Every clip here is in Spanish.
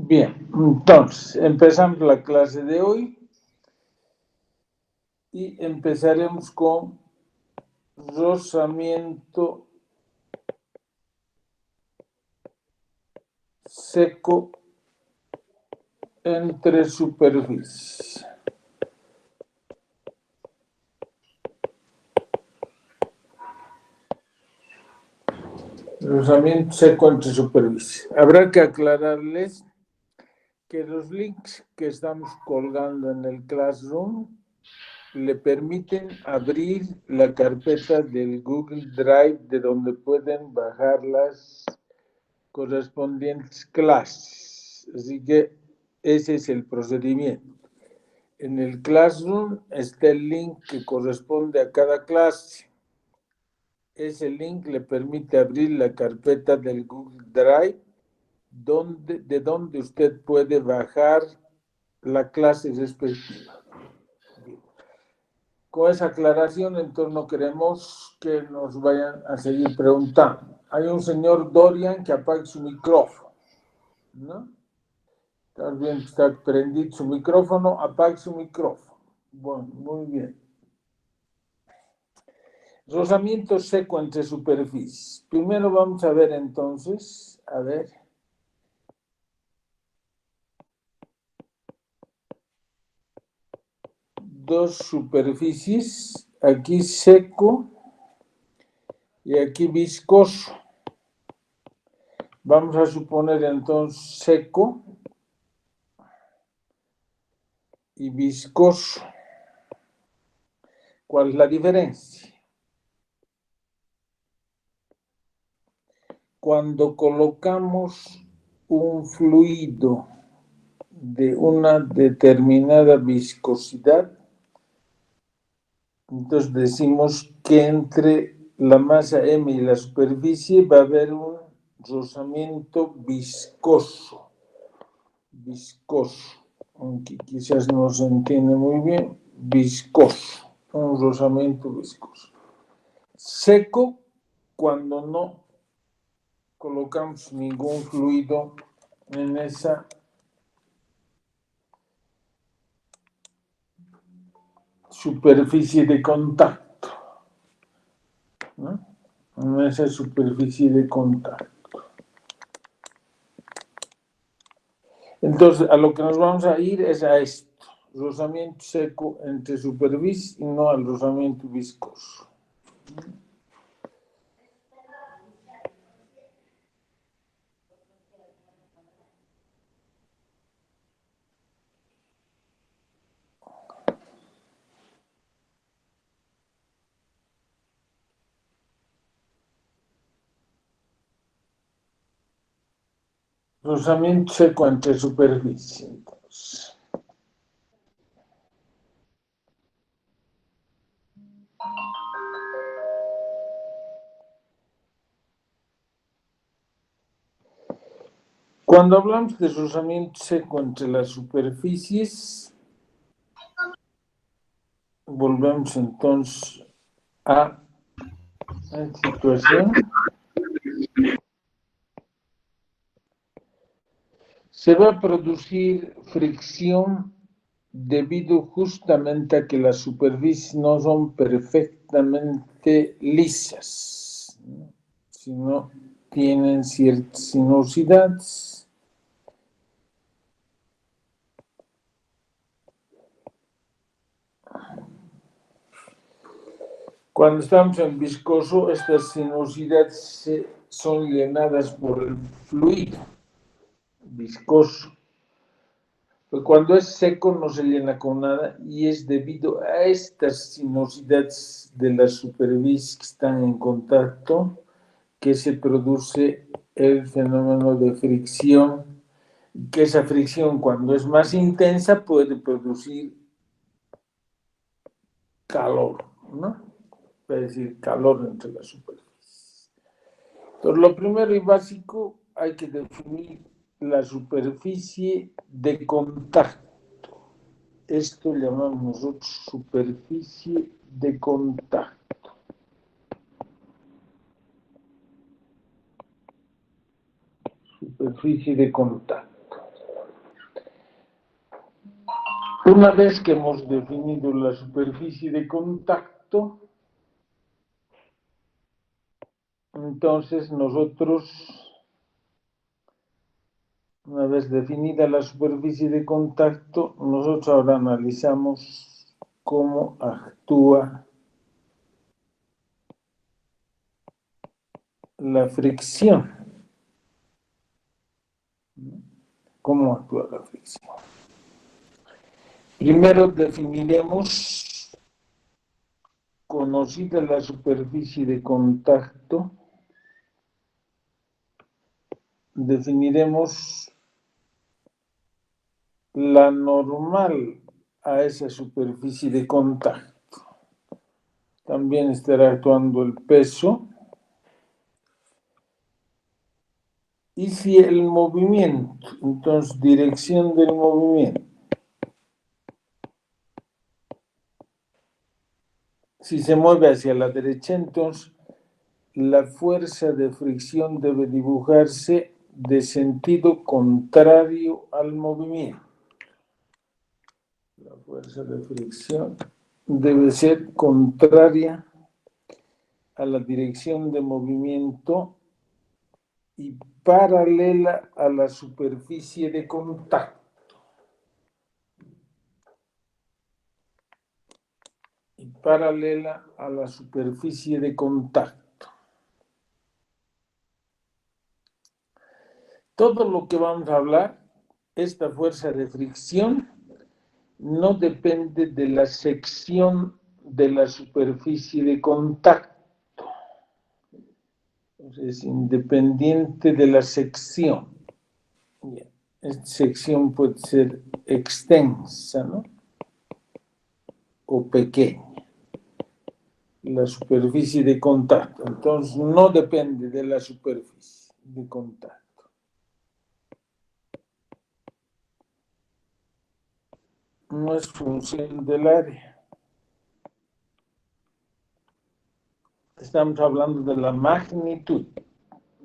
Bien, entonces empezamos la clase de hoy y empezaremos con rozamiento seco entre superficies. Rozamiento seco entre superficies. Habrá que aclararles que los links que estamos colgando en el Classroom le permiten abrir la carpeta del Google Drive de donde pueden bajar las correspondientes clases. Así que ese es el procedimiento. En el Classroom está el link que corresponde a cada clase. Ese link le permite abrir la carpeta del Google Drive de donde usted puede bajar la clase respectiva. Con esa aclaración, entonces no queremos que nos vayan a seguir preguntando. Hay un señor Dorian que apague su micrófono, ¿no? Está bien, está prendido su micrófono, apague su micrófono. Bueno, muy bien. Rozamiento seco entre superficies. Primero vamos a ver entonces, dos superficies, aquí seco y aquí viscoso. Vamos a suponer entonces seco y viscoso. ¿Cuál es la diferencia? Cuando colocamos un fluido de una determinada viscosidad, entonces decimos que entre la masa M y la superficie va a haber un rozamiento viscoso. Viscoso, aunque quizás no se entiende muy bien, viscoso, un rozamiento viscoso. Seco, cuando no colocamos ningún fluido en esa superficie de contacto, ¿no? En esa superficie de contacto. Entonces, a lo que nos vamos a ir es a esto, rozamiento seco entre superficies y no al rozamiento viscoso. Rozamiento seco entre superficies, entonces. Cuando hablamos de rozamiento seco entre las superficies, volvemos entonces a la situación. Se va a producir fricción debido justamente a que las superficies no son perfectamente lisas, ¿no? Sino tienen ciertas sinuosidades. Cuando estamos en viscoso, estas sinuosidades son llenadas por el fluido viscoso. Pero cuando es seco no se llena con nada y es debido a estas sinuosidades de las superficies que están en contacto que se produce el fenómeno de fricción, que esa fricción cuando es más intensa puede producir calor, ¿no? Es decir, calor entre las superficies. Entonces, lo primero y básico, hay que definir la superficie de contacto. Esto llamamos nosotros superficie de contacto. Superficie de contacto. Una vez que hemos definido la superficie de contacto, entonces nosotros, una vez definida la superficie de contacto, nosotros ahora analizamos cómo actúa la fricción. ¿Cómo actúa la fricción? Primero definiremos, conocida la superficie de contacto, definiremos la normal a esa superficie de contacto. También estará actuando el peso. Y si el movimiento, entonces dirección del movimiento. Si se mueve hacia la derecha, entonces la fuerza de fricción debe dibujarse de sentido contrario al movimiento. La fuerza de fricción debe ser contraria a la dirección de movimiento y paralela a la superficie de contacto. Y paralela a la superficie de contacto. Todo lo que vamos a hablar, esta fuerza de fricción, no depende de la sección de la superficie de contacto. Es independiente de la sección. Esta sección puede ser extensa, ¿no? O pequeña. La superficie de contacto. Entonces, no depende de la superficie de contacto. No es función del área. Estamos hablando de la magnitud.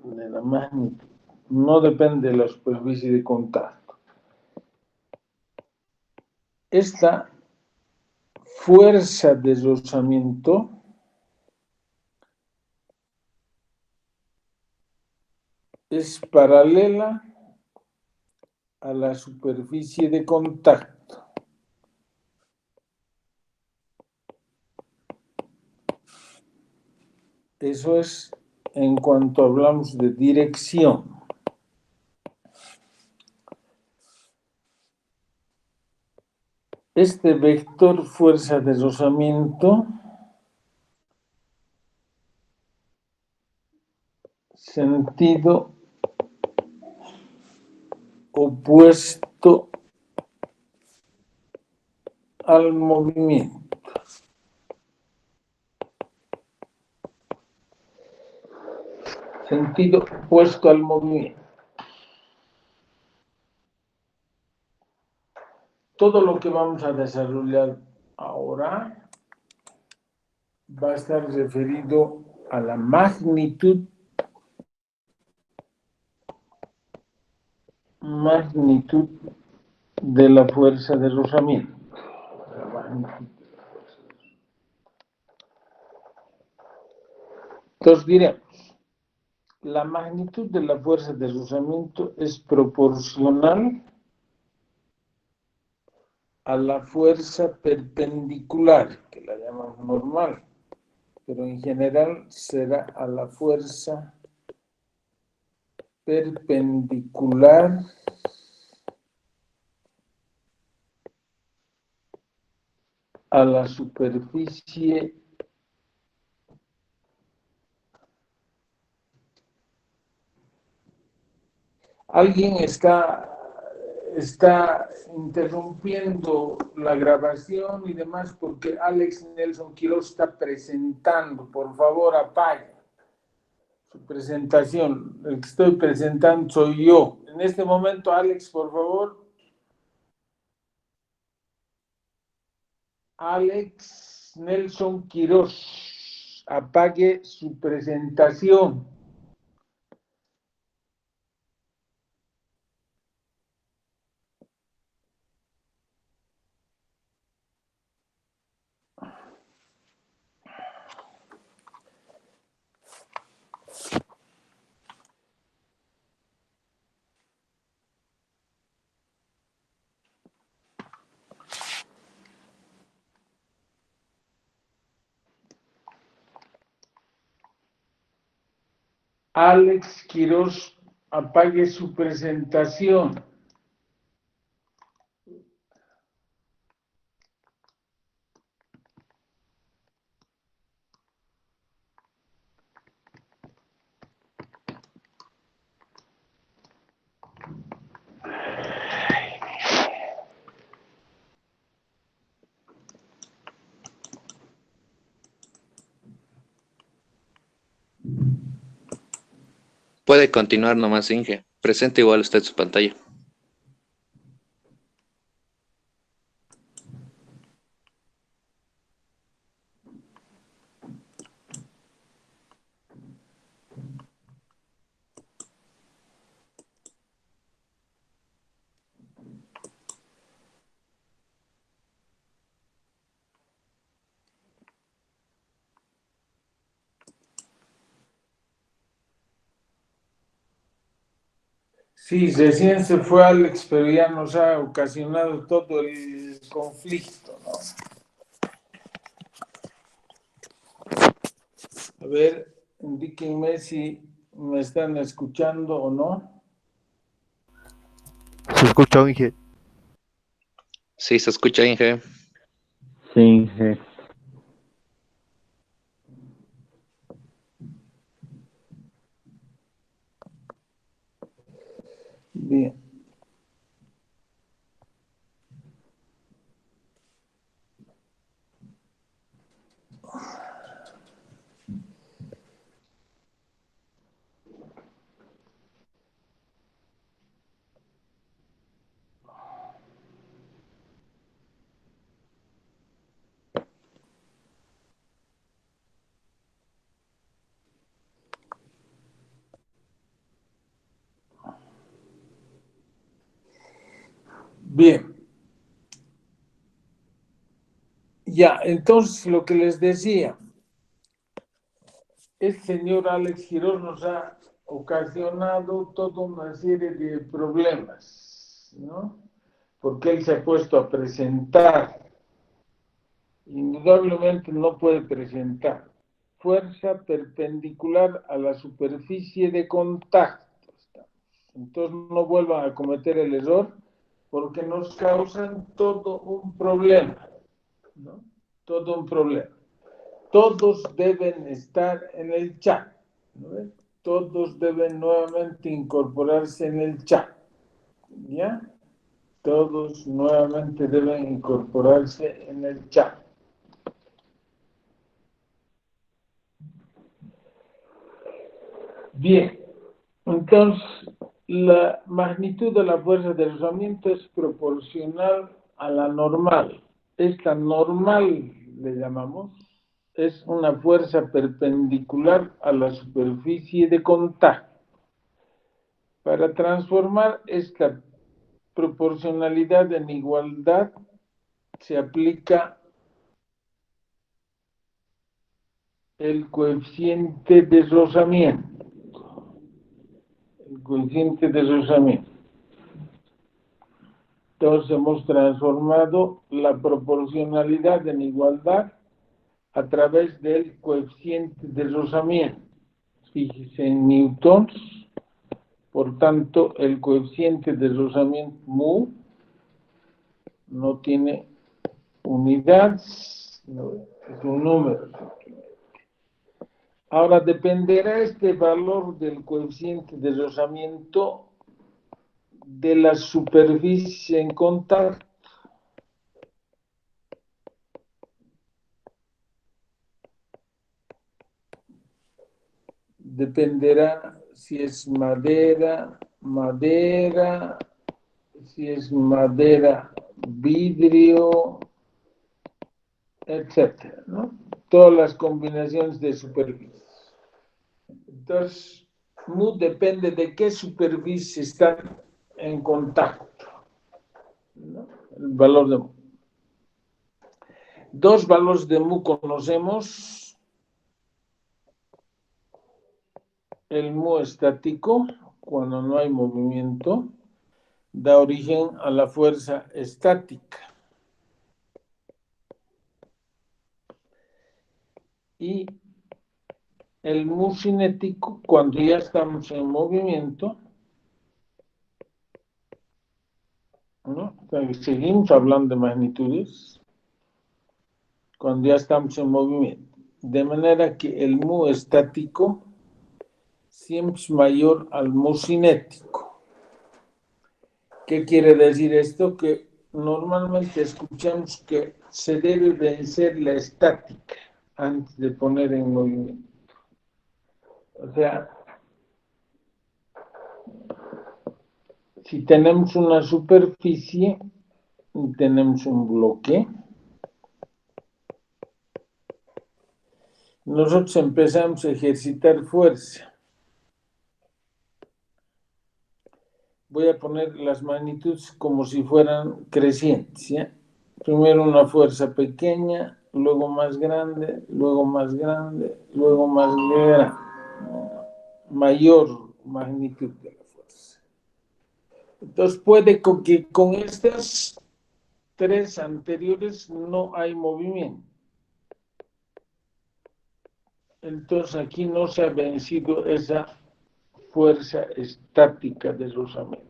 De la magnitud. No depende de la superficie de contacto. Esta fuerza de rozamiento es paralela a la superficie de contacto. Eso es en cuanto hablamos de dirección. Este vector fuerza de rozamiento, sentido opuesto al movimiento. Sentido opuesto al movimiento. Todo lo que vamos a desarrollar ahora va a estar referido a la magnitud de la fuerza de rozamiento. Entonces diremos, la magnitud de la fuerza de rozamiento es proporcional a la fuerza perpendicular, que la llamamos normal, pero en general será a la fuerza perpendicular a la superficie alguien está interrumpiendo la grabación y demás porque Alex Nelson Quiroz está presentando. Por favor, apague su presentación. El que estoy presentando soy yo. En este momento, Alex, por favor. Alex Nelson Quiroz, apague su presentación. Alex Quiroz apague su presentación. Puede continuar nomás, Inge. Presente igual usted su pantalla. Sí, recién se fue Alex, pero ya nos ha ocasionado todo el conflicto, ¿no? A ver, indíquenme si me están escuchando o no. ¿Se escucha, Inge? Sí, se escucha, Inge. Sí, Inge. Bien. Bien. Ya, entonces lo que les decía, el señor Alex Quiroz nos ha ocasionado toda una serie de problemas, ¿no? Porque él se ha puesto a presentar. Indudablemente no puede presentar fuerza perpendicular a la superficie de contacto. Entonces no vuelvan a cometer el error porque nos causan todo un problema, ¿no? Todo un problema. Todos deben estar en el chat, ¿no? Todos deben nuevamente incorporarse en el chat, ¿ya? Todos nuevamente deben incorporarse en el chat. Bien, entonces la magnitud de la fuerza de rozamiento es proporcional a la normal. Esta normal, le llamamos, es una fuerza perpendicular a la superficie de contacto. Para transformar esta proporcionalidad en igualdad, se aplica el coeficiente de rozamiento. El coeficiente de rozamiento. Entonces hemos transformado la proporcionalidad en igualdad a través del coeficiente de rozamiento. Fíjese en newtons, por tanto el coeficiente de rozamiento mu no tiene unidades, no, es un número. Ahora dependerá este valor del coeficiente de rozamiento de la superficie en contacto. Dependerá si es madera, si es madera, vidrio, etcétera, ¿no? Todas las combinaciones de superficies. Entonces, mu depende de qué superficie están en contacto, ¿no? El valor de mu. Dos valores de mu conocemos. El mu estático, cuando no hay movimiento, da origen a la fuerza estática. Y el mu cinético, cuando ya estamos en movimiento, ¿no? Seguimos hablando de magnitudes, cuando ya estamos en movimiento. De manera que el mu estático siempre es mayor al mu cinético. ¿Qué quiere decir esto? Que normalmente escuchamos que se debe vencer la estática antes de poner en movimiento. O sea, si tenemos una superficie y tenemos un bloque, nosotros empezamos a ejercitar fuerza. Voy a poner las magnitudes como si fueran crecientes, ¿ya? Primero una fuerza pequeña, luego más grande, luego más grande, luego más grande, mayor magnitud de la fuerza. Entonces puede que con estas tres anteriores no hay movimiento. Entonces aquí no se ha vencido esa fuerza estática de rozamiento.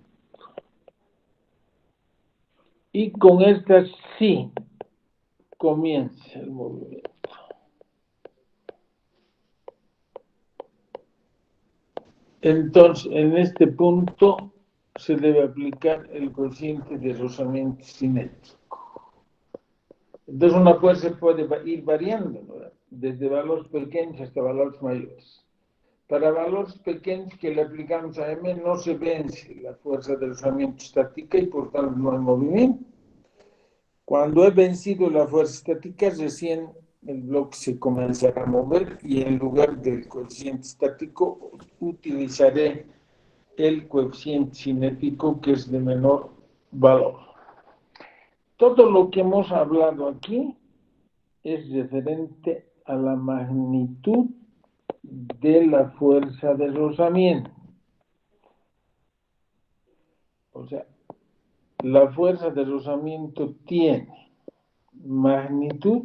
Y con esta sí comienza el movimiento. Entonces, en este punto se debe aplicar el cociente de rozamiento cinético. Entonces, una fuerza puede ir variando, ¿no? Desde valores pequeños hasta valores mayores. Para valores pequeños que le aplicamos a M no se vence la fuerza de rozamiento estática y por tanto no hay movimiento. Cuando he vencido la fuerza estática, recién el bloque se comenzará a mover y en lugar del coeficiente estático utilizaré el coeficiente cinético, que es de menor valor. Todo lo que hemos hablado aquí es referente a la magnitud de la fuerza de rozamiento. O sea, la fuerza de rozamiento tiene magnitud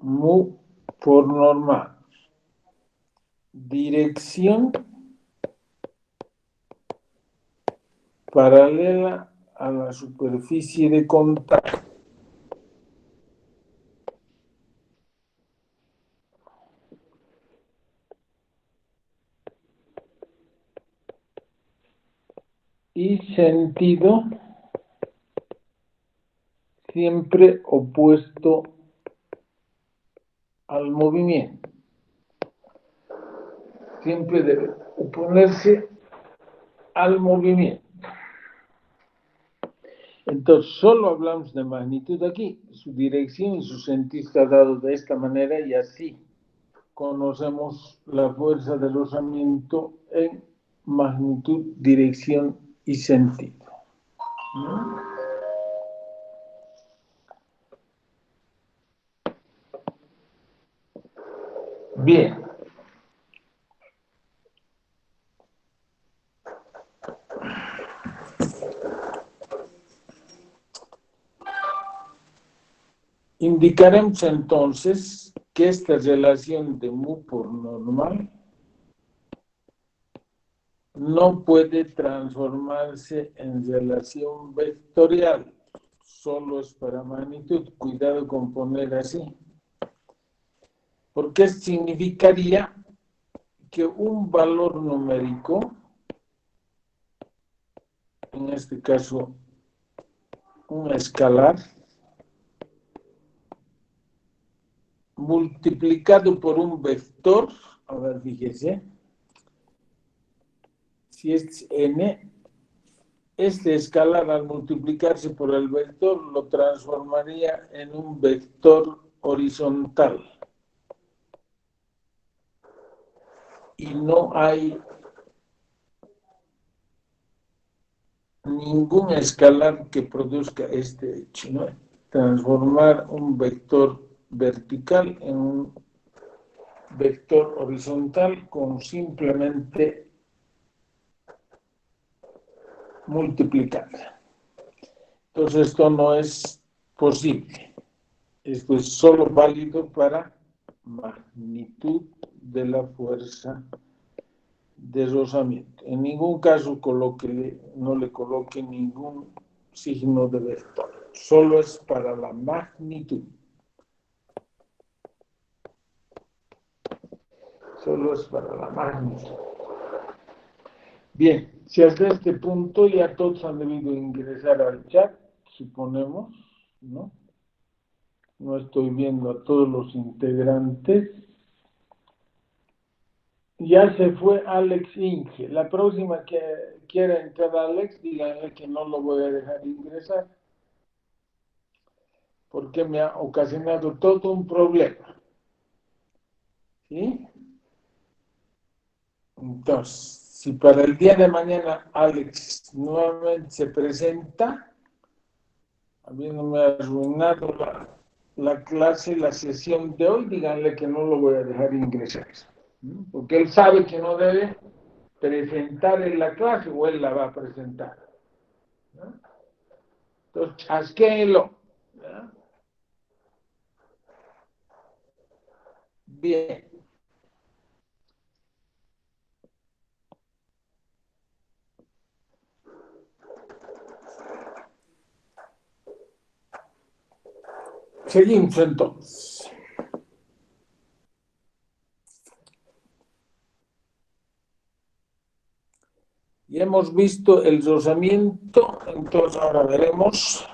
mu por normal, dirección paralela a la superficie de contacto. Y sentido siempre opuesto al movimiento. Siempre debe oponerse al movimiento. Entonces, solo hablamos de magnitud aquí. Su dirección y su sentido está dado de esta manera y así conocemos la fuerza de rozamiento en magnitud, dirección y sentido. Bien. Indicaremos entonces que esta relación de mu por normal no puede transformarse en relación vectorial, solo es para magnitud. Cuidado con poner así, porque significaría que un valor numérico, en este caso un escalar, multiplicado por un vector, a ver, fíjese, si es n, este escalar al multiplicarse por el vector lo transformaría en un vector horizontal. Y no hay ningún escalar que produzca este hecho, ¿no? Transformar un vector vertical en un vector horizontal con simplemente multiplicar. Entonces esto no es posible. Esto es solo válido para magnitud de la fuerza de rozamiento. En ningún caso no le coloque ningún signo de vector. Solo es para la magnitud. Solo es para la magnitud. Bien, si hasta este punto ya todos han debido ingresar al chat, suponemos, ¿no? No estoy viendo a todos los integrantes. Ya se fue Alex Inge. La próxima que quiera entrar Alex, díganle que no lo voy a dejar ingresar, porque me ha ocasionado todo un problema. ¿Sí? Entonces, si para el día de mañana Alex nuevamente se presenta, habiéndome arruinado la clase, la sesión de hoy, díganle que no lo voy a dejar ingresar. Porque él sabe que no debe presentar en la clase o él la va a presentar. ¿No? Entonces, chasquéenlo. ¿No? Bien. Seguimos entonces. Ya hemos visto el rozamiento, entonces ahora veremos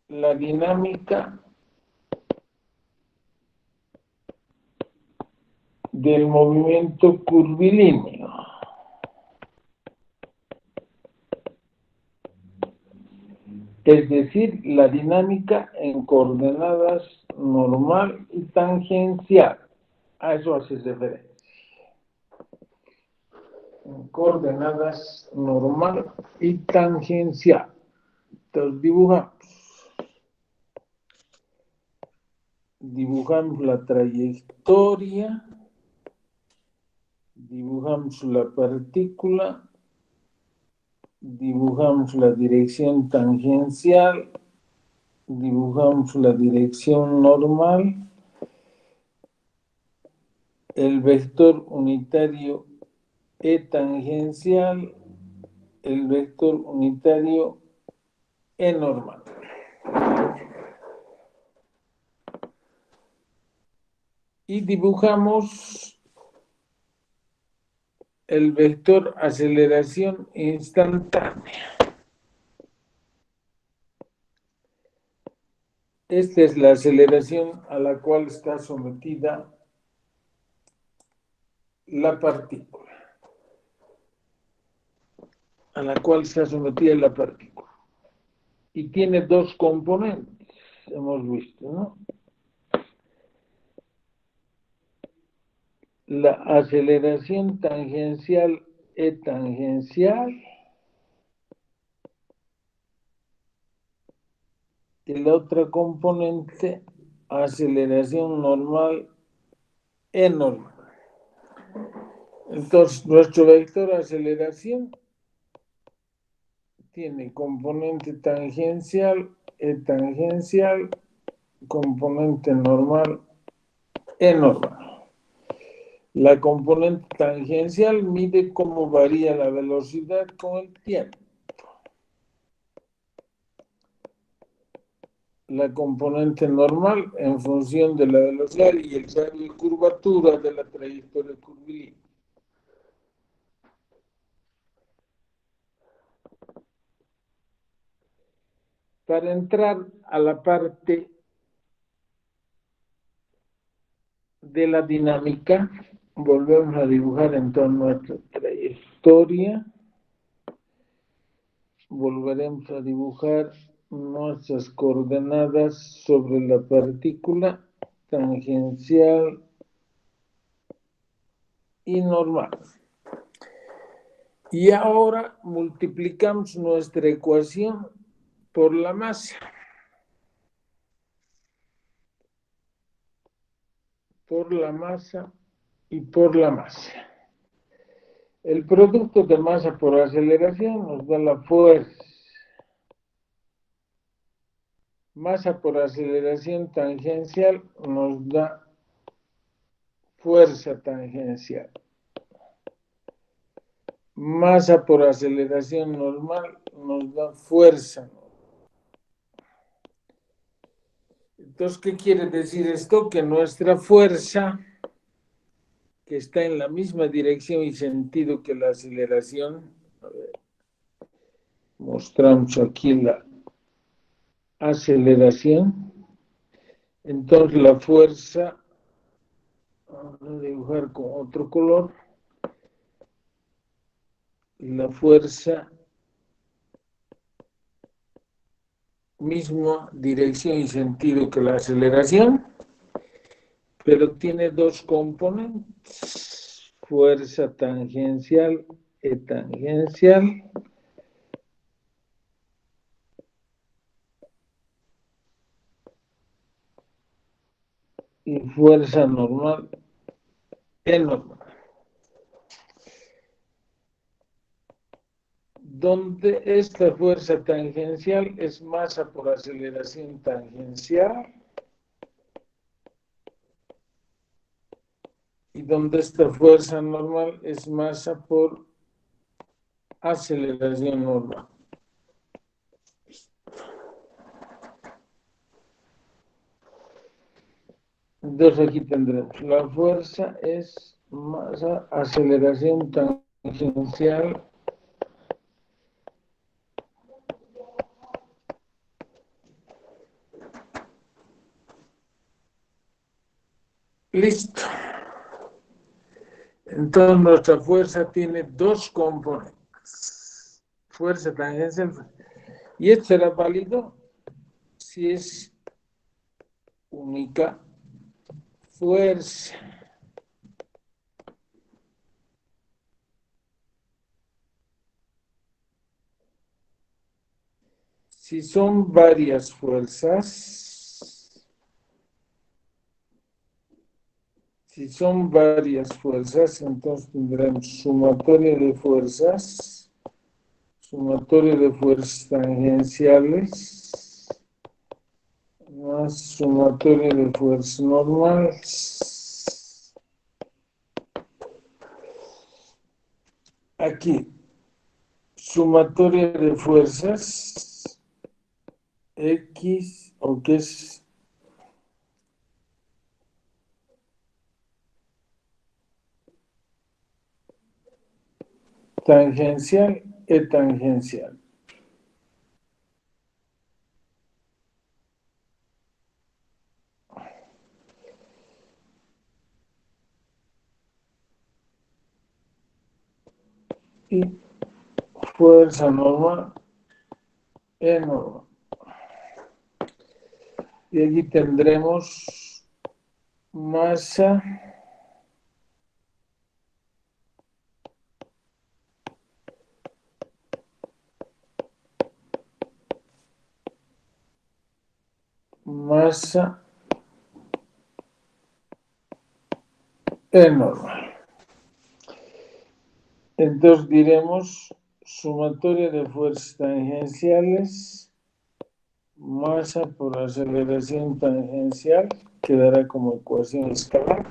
la dinámica del movimiento curvilíneo. Es decir, la dinámica en coordenadas normal y tangencial. A eso hace referencia. En coordenadas normal y tangencial. Entonces dibujamos la trayectoria, dibujamos la partícula, dibujamos la dirección tangencial, dibujamos la dirección normal, el vector unitario E tangencial, el vector unitario E normal. Y dibujamos el vector aceleración instantánea. Esta es la aceleración a la cual está sometida la partícula. A la cual está sometida la partícula. Y tiene dos componentes, hemos visto, ¿no? La aceleración tangencial E tangencial y la otra componente, aceleración normal E normal. Entonces, nuestro vector de aceleración tiene componente tangencial, E tangencial, componente normal, E normal. La componente tangencial mide cómo varía la velocidad con el tiempo. La componente normal en función de la velocidad y el radio de curvatura de la trayectoria curvilínea. Para entrar a la parte de la dinámica, volvemos a dibujar entonces nuestra trayectoria. Volveremos a dibujar nuestras coordenadas sobre la partícula tangencial y normal. Y ahora multiplicamos nuestra ecuación por la masa. Por la masa y por la masa. El producto de masa por aceleración nos da la fuerza Masa por aceleración tangencial nos da fuerza tangencial. Masa por aceleración normal nos da fuerza. Entonces, ¿qué quiere decir esto? Que nuestra fuerza, que está en la misma dirección y sentido que la aceleración, a ver, mostramos aquí la aceleración, entonces la fuerza, vamos a dibujar con otro color, la fuerza, misma dirección y sentido que la aceleración, pero tiene dos componentes, fuerza tangencial y tangencial, y fuerza normal e normal. Donde esta fuerza tangencial es masa por aceleración tangencial y donde esta fuerza normal es masa por aceleración normal. Entonces aquí tendremos la fuerza es masa, aceleración tangencial listo. Entonces nuestra fuerza tiene dos componentes, fuerza tangencial, y esto será válido si es única fuerza. Si son varias fuerzas, entonces tendremos sumatoria de fuerzas tangenciales, más sumatoria de fuerzas normales. Aquí, sumatoria de fuerzas X, o que es tangencial e tangencial. Y fuerza normal e normal. Y aquí tendremos masa normal. Entonces diremos sumatoria de fuerzas tangenciales, masa por aceleración tangencial, quedará como ecuación escalar,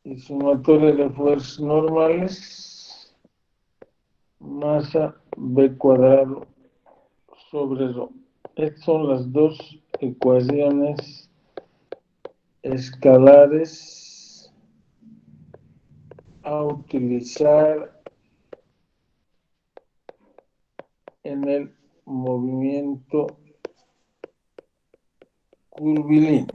y sumatoria de fuerzas normales, masa b cuadrado sobre rho. Estas son las dos ecuaciones escalares a utilizar en el movimiento curvilíneo.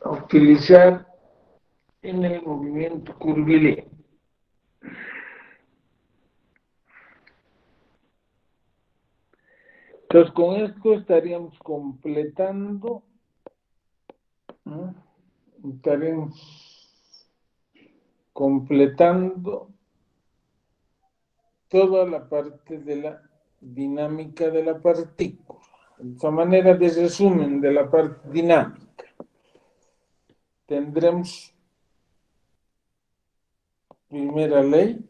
A utilizar en el movimiento curvilíneo. Entonces, con esto estaríamos completando, ¿no? Estaremos completando toda la parte de la dinámica de la partícula. De esta manera de resumen de la parte dinámica. Tendremos primera ley,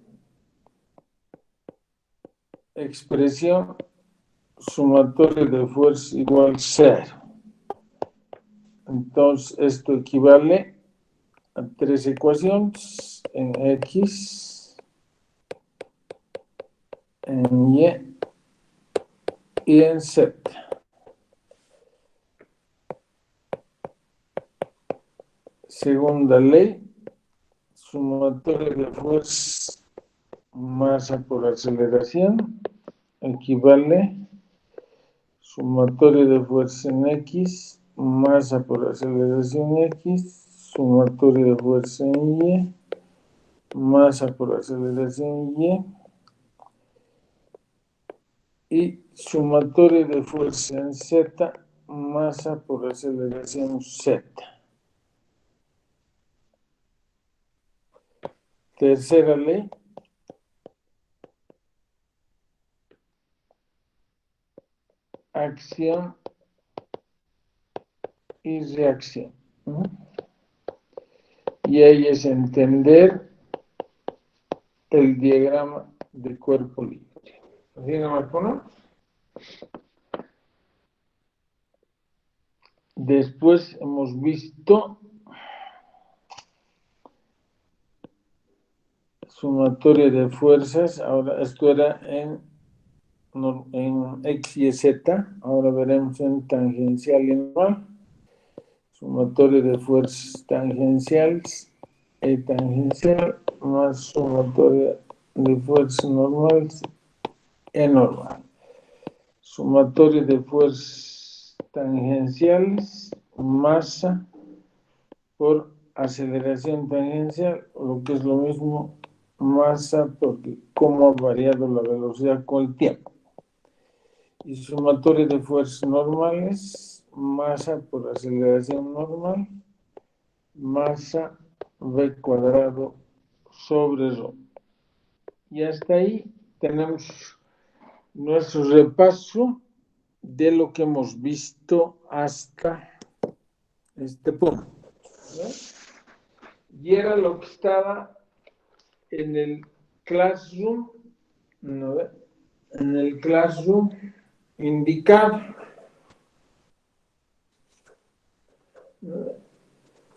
expresión sumatoria de fuerza igual 0. Entonces, esto equivale a 3 ecuaciones en X, en Y y en Z. Segunda ley, sumatoria de fuerza masa por aceleración equivale sumatoria de fuerza en X, masa por aceleración X, sumatoria de fuerza en Y, masa por aceleración y sumatoria de fuerza en Z, masa por aceleración Z. Tercera ley, acción y reacción. Y ahí es entender el diagrama de cuerpo libre. Diagrama ¿no? Después hemos visto sumatoria de fuerzas. Ahora esto era en X y Z. Ahora veremos en tangencial y normal. Sumatoria de fuerzas tangenciales y tangencial más sumatoria de fuerzas normales y normal. Sumatoria de fuerzas tangenciales, masa por aceleración tangencial, lo que es lo mismo, masa porque cómo ha variado la velocidad con el tiempo. Y sumatoria de fuerzas normales, masa por aceleración normal, masa v cuadrado sobre ρ. Y hasta ahí tenemos nuestro repaso de lo que hemos visto hasta este punto. Y era lo que estaba en el Classroom, ¿no? En el Classroom indicado,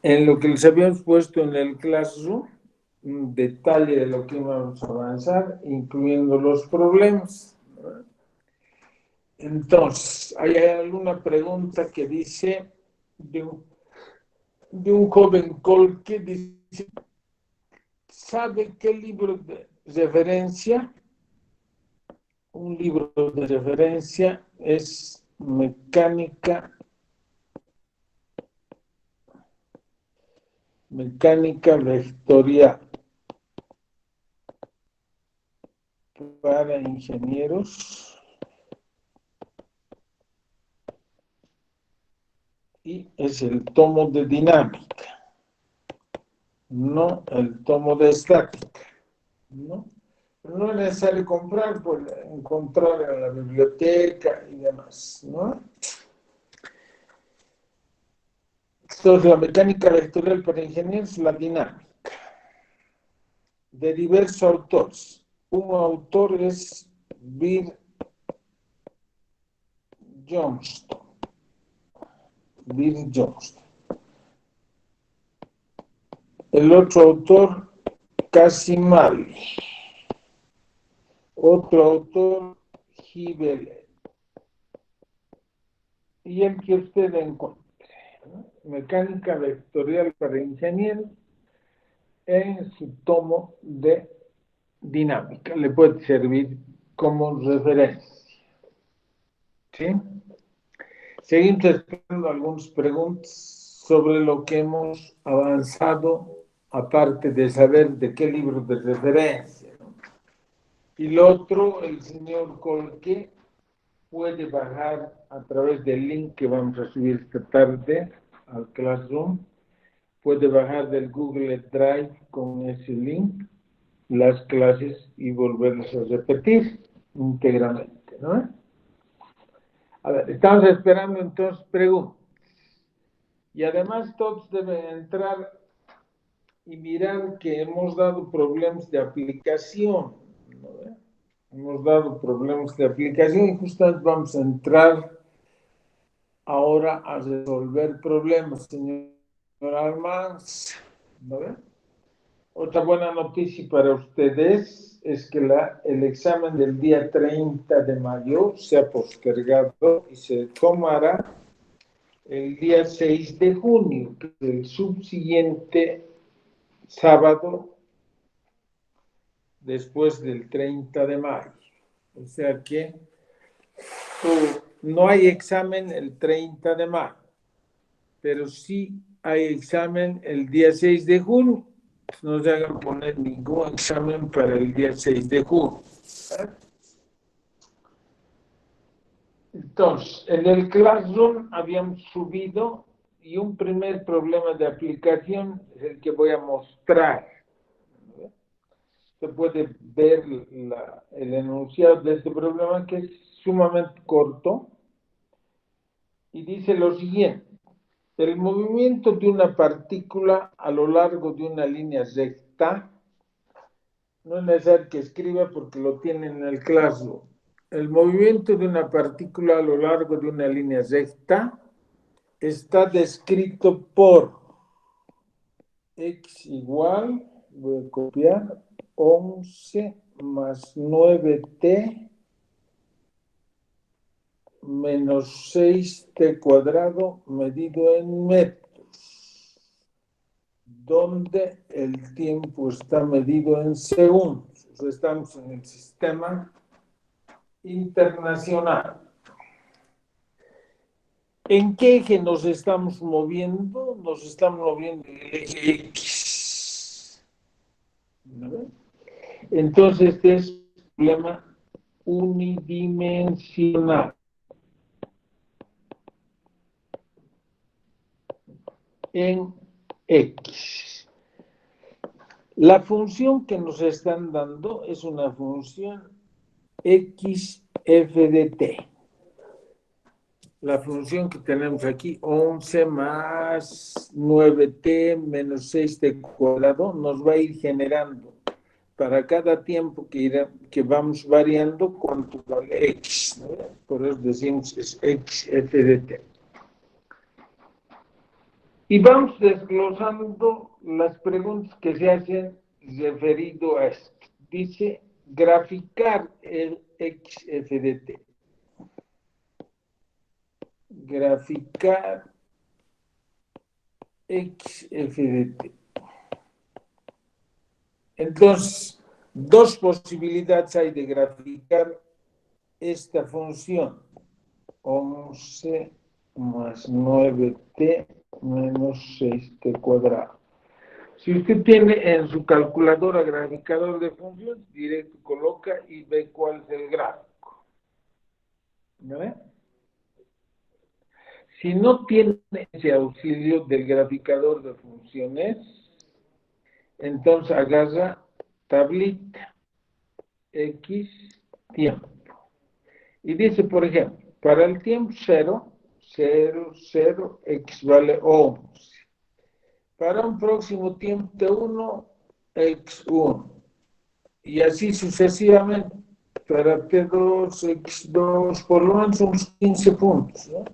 en lo que les habíamos puesto en el Classroom, un detalle de lo que íbamos a avanzar, incluyendo los problemas. Entonces, hay alguna pregunta que dice de un joven Colque, dice, ¿sabe qué libro de referencia? Un libro de referencia es mecánica vectorial para ingenieros y es el tomo de dinámica, no el tomo de estática, ¿no? No es necesario comprar, pues encontrar en la biblioteca y demás, ¿no? Entonces, la mecánica vectorial para ingenieros es la dinámica de diversos autores. Un autor es Bill Johnston. El otro autor, Casimali. Otro autor, Gibele. Y el que usted encuentre, ¿no? Mecánica vectorial para ingenieros en su tomo de dinámica. Le puede servir como referencia. ¿Sí? Seguimos esperando algunas preguntas sobre lo que hemos avanzado, aparte de saber de qué libro de referencia, ¿no? Y lo otro, el señor Colque puede bajar a través del link que vamos a subir esta tarde al Classroom, puede bajar del Google Drive con ese link las clases y volverlas a repetir íntegramente, ¿no? A ver, estamos esperando entonces preguntas. Y además todos deben entrar y mirar que hemos dado problemas de aplicación, ¿no? hemos dado problemas de aplicación y justamente vamos a entrar ahora a resolver problemas, señor Almanz. ¿No? Otra buena noticia para ustedes es que el examen del día 30 de mayo se ha postergado y se tomará el día 6 de junio, que es el subsiguiente sábado después del 30 de mayo. O sea que no hay examen el 30 de mayo, pero sí hay examen el día 6 de junio. No se hagan poner ningún examen para el día 6 de junio. Entonces, en el Classroom habíamos subido y un primer problema de aplicación es el que voy a mostrar. Se puede ver el enunciado de este problema, que es sumamente corto, y dice lo siguiente: el movimiento de una partícula a lo largo de una línea recta, no es necesario que escriba porque lo tienen en el Classroom. El movimiento de una partícula a lo largo de una línea recta está descrito por x igual, voy a copiar, 11 más 9t menos 6t cuadrado medido en metros, donde el tiempo está medido en segundos. O sea, estamos en el sistema internacional. ¿En qué eje nos estamos moviendo? Nos estamos moviendo en el eje X. ¿No? Entonces, este es un problema unidimensional. En X. La función que nos están dando es una función x f de t. La función que tenemos aquí, 11 más 9t menos 6t cuadrado, nos va a ir generando para cada tiempo que vamos variando cuánto vale x, ¿no? Por eso decimos es x f de t. Y vamos desglosando las preguntas que se hacen referido a esto. Dice, graficar el xf de t. Graficar xf de t. Entonces, dos posibilidades hay de graficar esta función. 11 más 9t menos 6t cuadrado. Si usted tiene en su calculadora graficador de funciones, directo coloca y ve cuál es el gráfico. ¿No ve? Si no tiene ese auxilio del graficador de funciones, entonces agarra tablita X tiempo. Y dice, por ejemplo, para el tiempo 0, 0, 0, X vale 11. Para un próximo tiempo T1, X1. Y así sucesivamente. Para T2, X2, por lo menos unos 15 puntos, ¿no?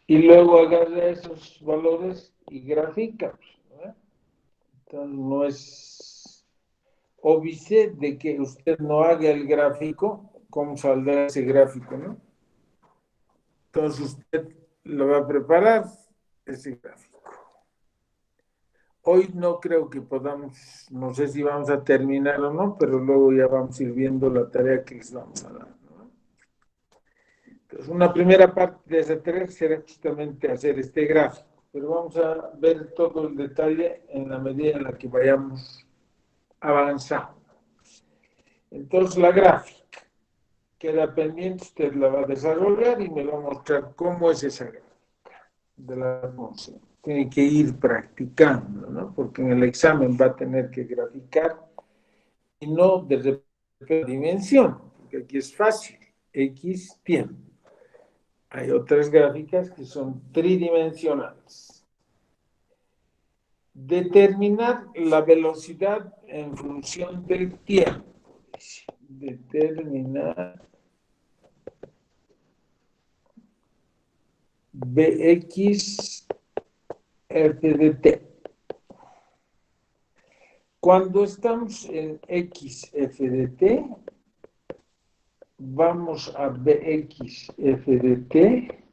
Y luego agarra esos valores y grafica, ¿no? Entonces no es óbice de que usted no haga el gráfico, ¿cómo saldrá ese gráfico, no? Entonces usted lo va a preparar, ese gráfico. Hoy no creo que podamos, no sé si vamos a terminar o no, pero luego ya vamos a ir viendo la tarea que les vamos a dar, ¿no? Entonces, una primera parte de esa tarea será justamente hacer este gráfico, pero vamos a ver todo el detalle en la medida en la que vayamos avanzando. Entonces, la gráfica queda pendiente, usted la va a desarrollar y me va a mostrar cómo es esa gráfica de la función. Tiene que ir practicando, ¿no? Porque en el examen va a tener que graficar y no de repente dimensión, porque aquí es fácil, X tiempo. Hay otras gráficas que son tridimensionales. Determinar la velocidad en función del tiempo. Determinar Bx f de t. Cuando estamos en x f de t, vamos a bx f de t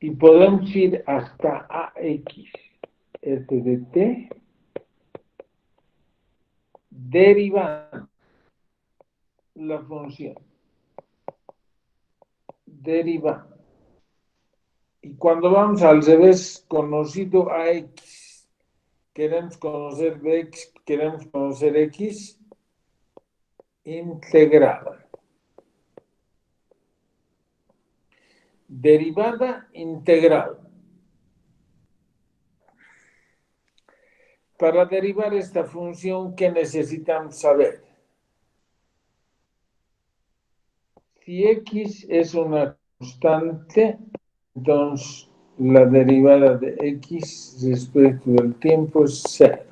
y podemos ir hasta ax f de t derivando la función. Derivando. Y cuando vamos al revés, conocido ax, queremos conocer bx, queremos conocer x, integrada. Derivada integral. Para derivar esta función, ¿qué necesitamos saber? Si x es una constante, entonces la derivada de x respecto del tiempo es 0.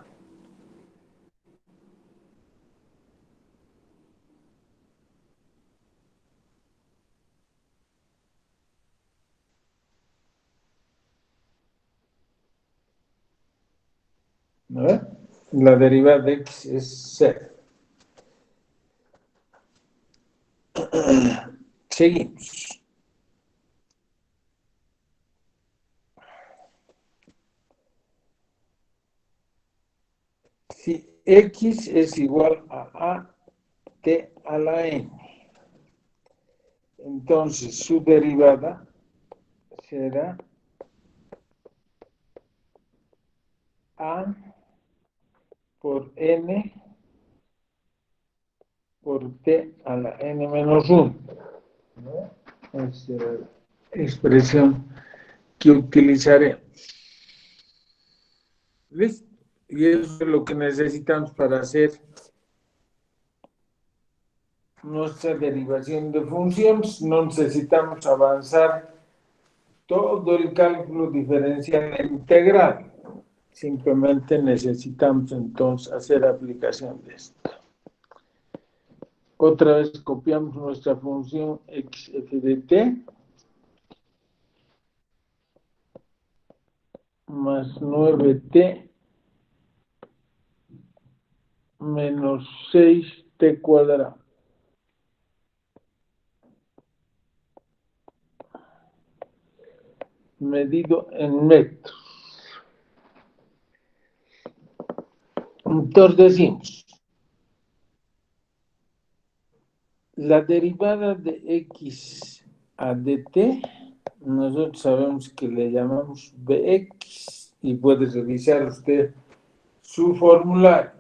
¿No? La derivada de x es 0. Seguimos. Si x es igual a t a la n, entonces su derivada será a por n por t a la n menos 1. Es la expresión que utilizaremos. ¿Listo? Y eso es lo que necesitamos para hacer nuestra derivación de funciones. No necesitamos avanzar todo el cálculo diferencial e integral. Simplemente necesitamos entonces hacer aplicación de esto. Otra vez copiamos nuestra función x f de t más 9t menos 6t cuadrado. Medido en metros. Entonces decimos, la derivada de x a dt, nosotros sabemos que le llamamos bx, y puede revisar usted su formulario.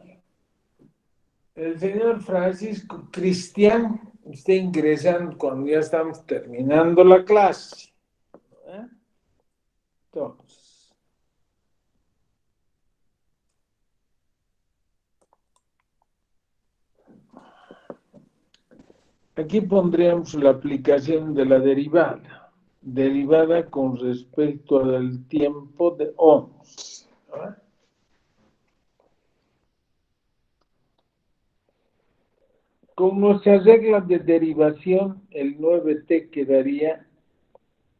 El señor Francisco Cristian está ingresando cuando ya estamos terminando la clase. Entonces, aquí pondríamos la aplicación de la derivada. Derivada con respecto al tiempo de ohms. Con nuestras reglas de derivación, el 9t quedaría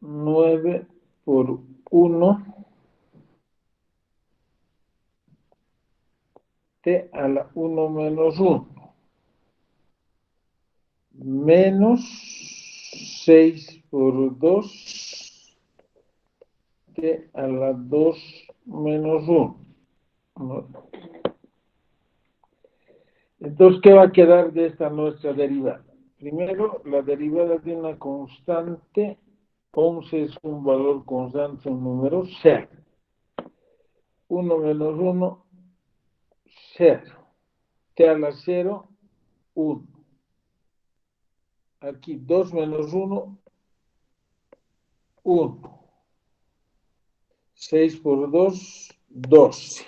9 por 1 t a la 1 menos 1 menos 6 por 2 t a la 2 menos 1. ¿No? Entonces, ¿qué va a quedar de esta nuestra derivada? Primero, la derivada de una constante, 11 es un valor constante, un número 0. 1 menos 1, 0. T a la 0, 1. Aquí 2 menos 1, 1. 6 por 2, 12.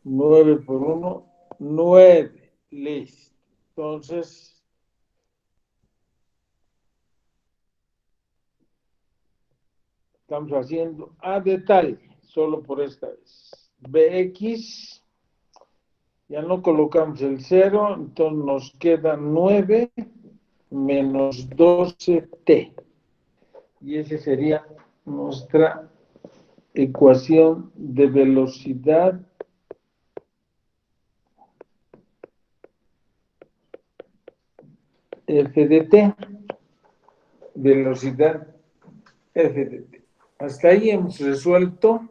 9 por 1, 9. Listo. Entonces, Estamos haciendo a detalle, solo por esta vez. Bx, ya no colocamos el 0, entonces nos queda 9 menos 12t. Y esa sería nuestra ecuación de velocidad f de t. Velocidad f de t. Hasta ahí hemos resuelto.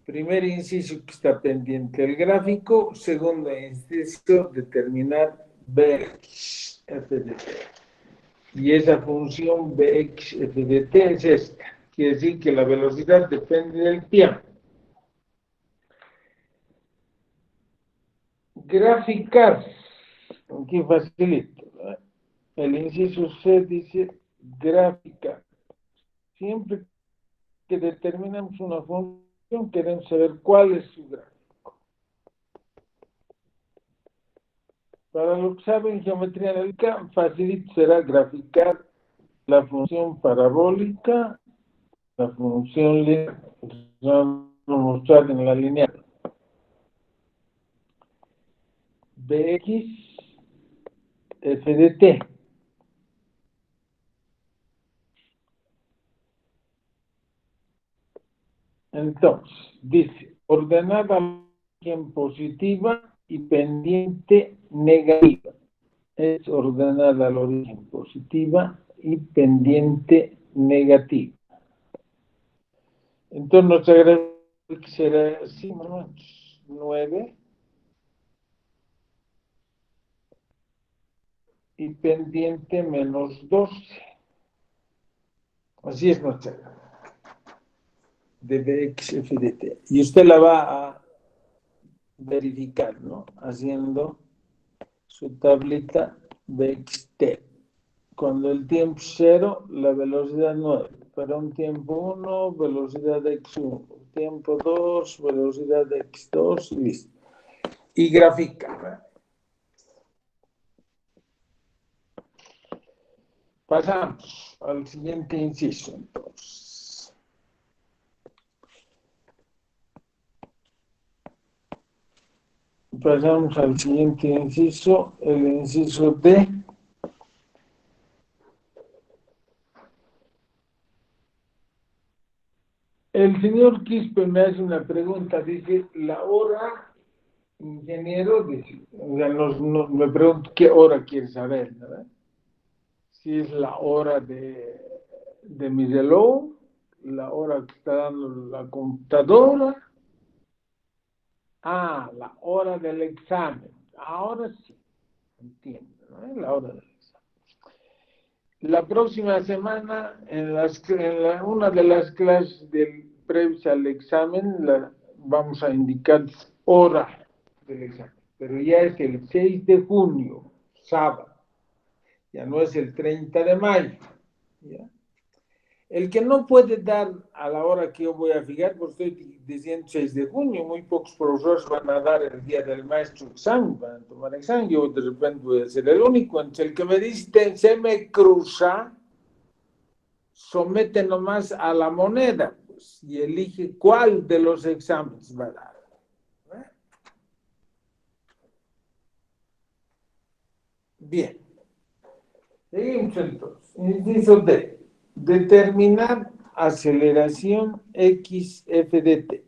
Primer inciso que está pendiente el gráfico. Segundo inciso, determinar Bx f de t. Y esa función Bx f de t es esta. Quiere decir que la velocidad depende del tiempo. Graficar. Aquí facilito. El inciso C dice graficar. Siempre que determinamos una función, queremos saber cuál es su gráfico. Para los que saben geometría analítica, facilito será graficar la función parabólica, la función lineal. Vamos a mostrar en la lineal. Bx f de t. Entonces, dice, ordenada en positiva y pendiente negativa. Es ordenada al origen positiva y pendiente negativa. Entonces, nuestra gráfica será así, ¿no? 9 y pendiente menos 12. Así es nuestra gráfica de Bx f de t. Y usted la va a verificar, ¿no? Haciendo su tablita Bxt. Cuando el tiempo es 0, la velocidad 9. Para un tiempo 1, velocidad x1. Tiempo 2, velocidad x2 y listo. Y graficar. Pasamos al siguiente inciso, entonces. Pasamos al siguiente inciso, el inciso D. El señor Quispe me hace una pregunta, dice, la hora, ingeniero, dice, o sea, me pregunto qué hora quiere saber, ¿verdad? Si es la hora de mi reloj, la hora que está dando la computadora, la hora del examen. Ahora sí, entiendo, ¿no? La hora del examen. La próxima semana, una de las clases previas al examen, vamos a indicar hora del examen. Pero ya es el 6 de junio, sábado. Ya no es el 30 de mayo. ¿Ya? El que no puede dar a la hora que yo voy a fijar, pues estoy diciendo 6 de junio, muy pocos profesores van a dar el día del maestro examen, van a tomar examen, yo de repente voy a ser el único. Entonces el que me dice, se me cruza, somete nomás a la moneda, pues, y elige cuál de los exámenes va a dar. Bien. Seguimos entonces. Inciso D. Determinar aceleración x f de t.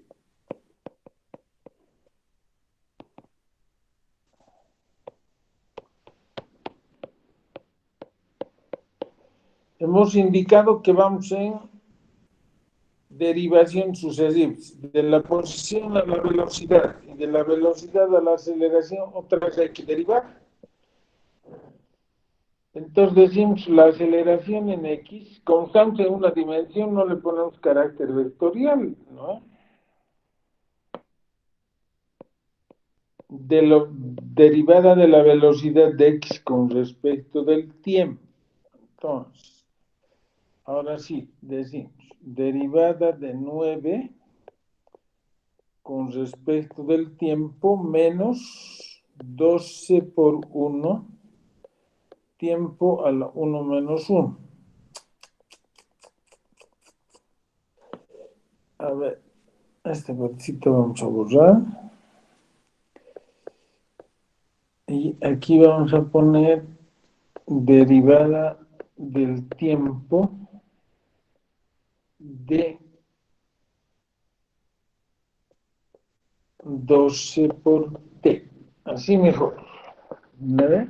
Hemos indicado que vamos en derivación sucesiva, de la posición a la velocidad y de la velocidad a la aceleración, otra vez hay que derivar. Entonces decimos la aceleración en x, como estamos en una dimensión, no le ponemos carácter vectorial, ¿no? Derivada de la velocidad de x con respecto del tiempo. Entonces, ahora sí, decimos, derivada de 9 con respecto del tiempo menos 12 por 1 tiempo a la 1 menos 1. A ver, este pedacito vamos a borrar. Y aquí vamos a poner derivada del tiempo de 12 por t. Así mejor. ¿Vale?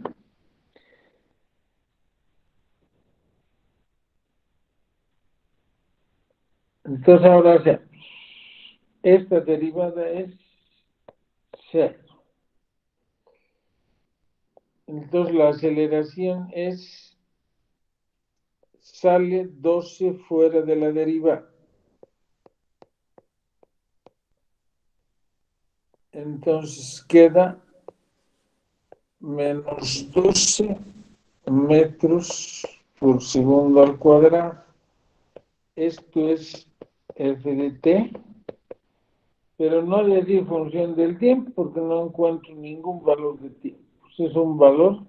Entonces ahora esta derivada es 0. Entonces la aceleración sale 12 fuera de la derivada. Entonces queda menos 12 metros por segundo al cuadrado. Esto es f de t, pero no le di función del tiempo porque no encuentro ningún valor de tiempo. Pues es un valor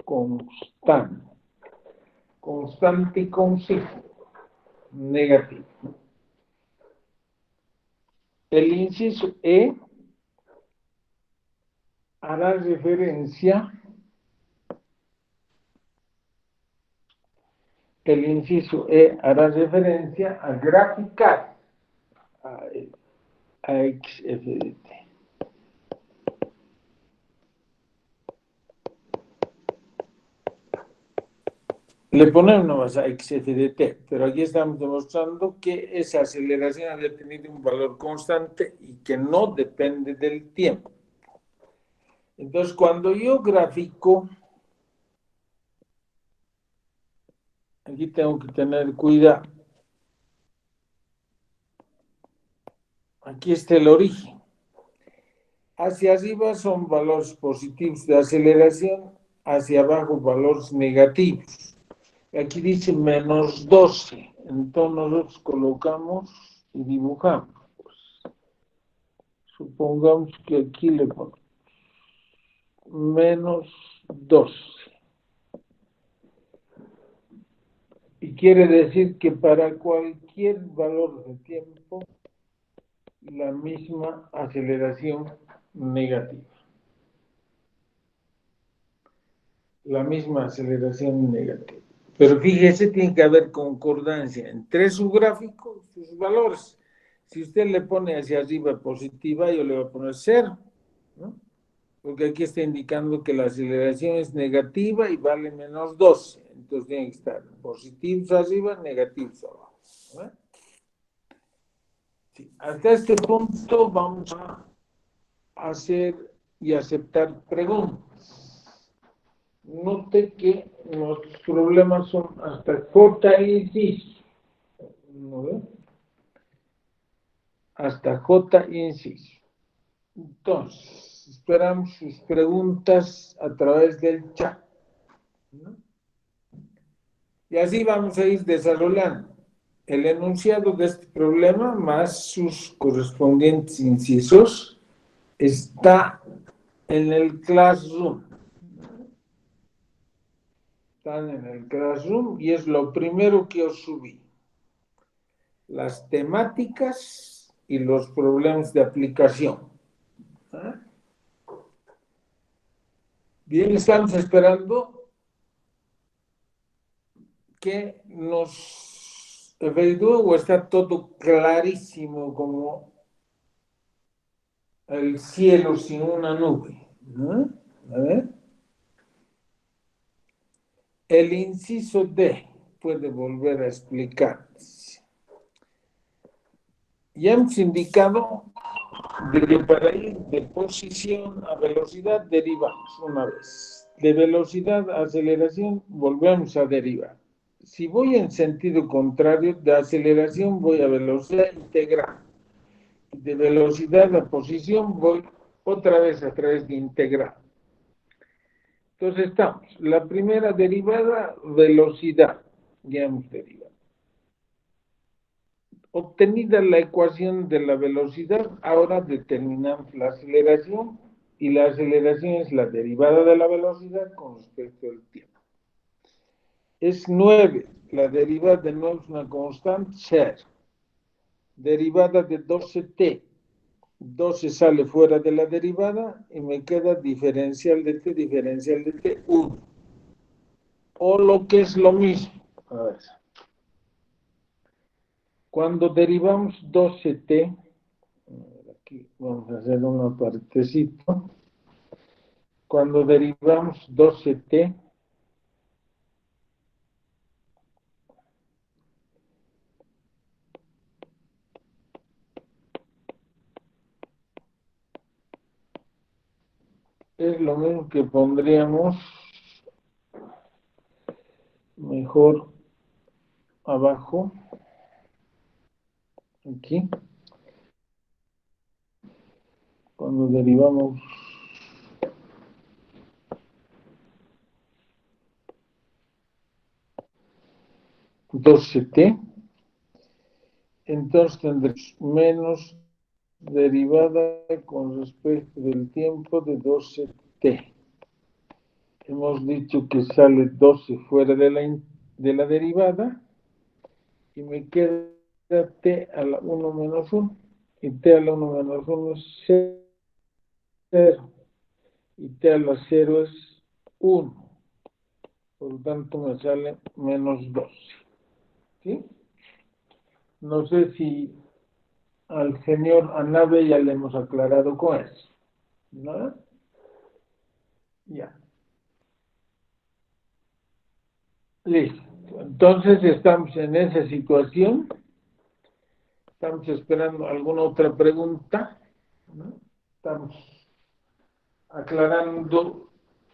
constante. Constante y con signo negativo. El inciso E hará referencia a graficar a x f de t. Le ponemos nomás a x f de t, pero aquí estamos demostrando que esa aceleración ha tenido un valor constante y que no depende del tiempo. Entonces, cuando yo grafico, aquí tengo que tener cuidado. Aquí está el origen. Hacia arriba son valores positivos de aceleración, hacia abajo valores negativos. Aquí dice menos 12, entonces nosotros colocamos y dibujamos. Supongamos que aquí le ponemos menos 12. Y quiere decir que para cualquier valor de tiempo, la misma aceleración negativa. La misma aceleración negativa. Pero fíjese, tiene que haber concordancia entre su gráfico y sus valores. Si usted le pone hacia arriba positiva, yo le voy a poner 0, ¿no? Porque aquí está indicando que la aceleración es negativa y vale menos 12. Entonces tiene que estar positivos arriba, negativos abajo, ¿no? Sí. Hasta este punto vamos a hacer y aceptar preguntas. Note que nuestros problemas son hasta J inciso. ¿No ve? Hasta J inciso. Entonces, esperamos sus preguntas a través del chat, ¿no? Y así vamos a ir desarrollando el enunciado de este problema más sus correspondientes incisos. Está en el Classroom. Están en el Classroom y es lo primero que os subí. Las temáticas y los problemas de aplicación. ¿Ah? Bien, estamos esperando que nos evalúe o está todo clarísimo como el cielo sin una nube, ¿no? A ver. El inciso D puede volver a explicar. Ya hemos indicado de que para ir de posición a velocidad derivamos una vez. De velocidad a aceleración volvemos a derivar. Si voy en sentido contrario, de aceleración voy a velocidad integral. De velocidad a posición voy otra vez a través de integral. Entonces estamos, la primera derivada, velocidad, ya hemos derivado. Obtenida la ecuación de la velocidad, ahora determinamos la aceleración, y la aceleración es la derivada de la velocidad con respecto al tiempo. Es 9, la derivada de 9 es una constante, 0. derivada de 12t. 12 sale fuera de la derivada y me queda diferencial de t, 1. O lo que es lo mismo. A ver. Cuando derivamos 12t, aquí vamos a hacer una partecita. Cuando derivamos 12t, es lo mismo que pondríamos mejor abajo, aquí, cuando derivamos 12t, entonces tendremos menos derivada con respecto del tiempo de 12t. Hemos dicho que sale 12 fuera de la derivada y me queda t a la 1 menos 1. Y t a la 1 menos 1 es 0. Y t a la 0 es 1. Por lo tanto me sale menos 12. ¿Sí? No sé si al señor Anabe ya le hemos aclarado con eso. ¿No? Ya. Listo. Entonces estamos en esa situación. Estamos esperando alguna otra pregunta, ¿no? Estamos aclarando.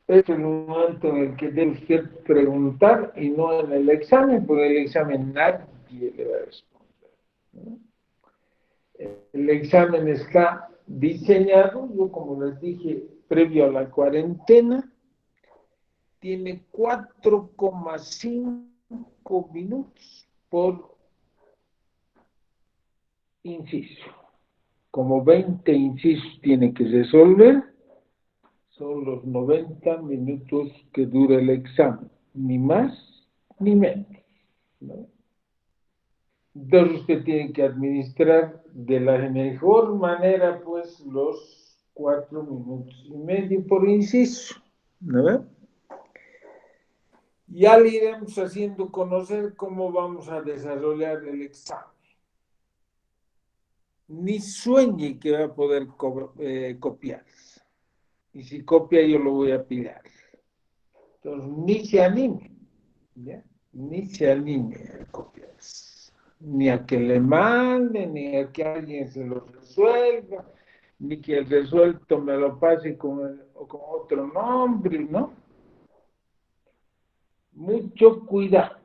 Es el momento en el que debe usted preguntar y no en el examen, porque el examen nadie le va a responder, ¿no? El examen está diseñado, yo como les dije, previo a la cuarentena, tiene 4,5 minutos por inciso. Como 20 incisos tiene que resolver, son los 90 minutos que dura el examen, ni más ni menos, ¿no? Entonces usted tiene que administrar de la mejor manera, pues, los 4,5 minutos por inciso, ¿no? Ya le iremos haciendo conocer cómo vamos a desarrollar el examen. Ni sueñe que va a poder copiar. Y si copia, yo lo voy a pillar. Entonces, ni se anime, ¿ya? Ni se anime a copiar. Ni a que le mande, ni a que alguien se lo resuelva, ni que el resuelto me lo pase con otro nombre, ¿no? Mucho cuidado.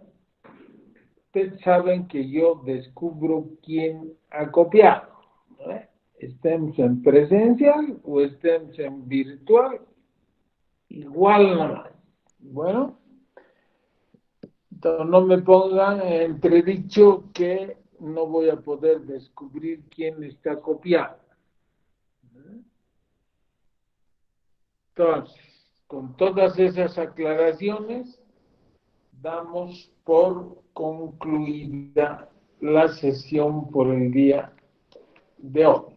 Ustedes saben que yo descubro quién ha copiado, ¿no? Estemos en presencial o estemos en virtual, igual nomás. Bueno, entonces no me pongan en entredicho que no voy a poder descubrir quién está copiando. Entonces, con todas esas aclaraciones, damos por concluida la sesión por el día de hoy.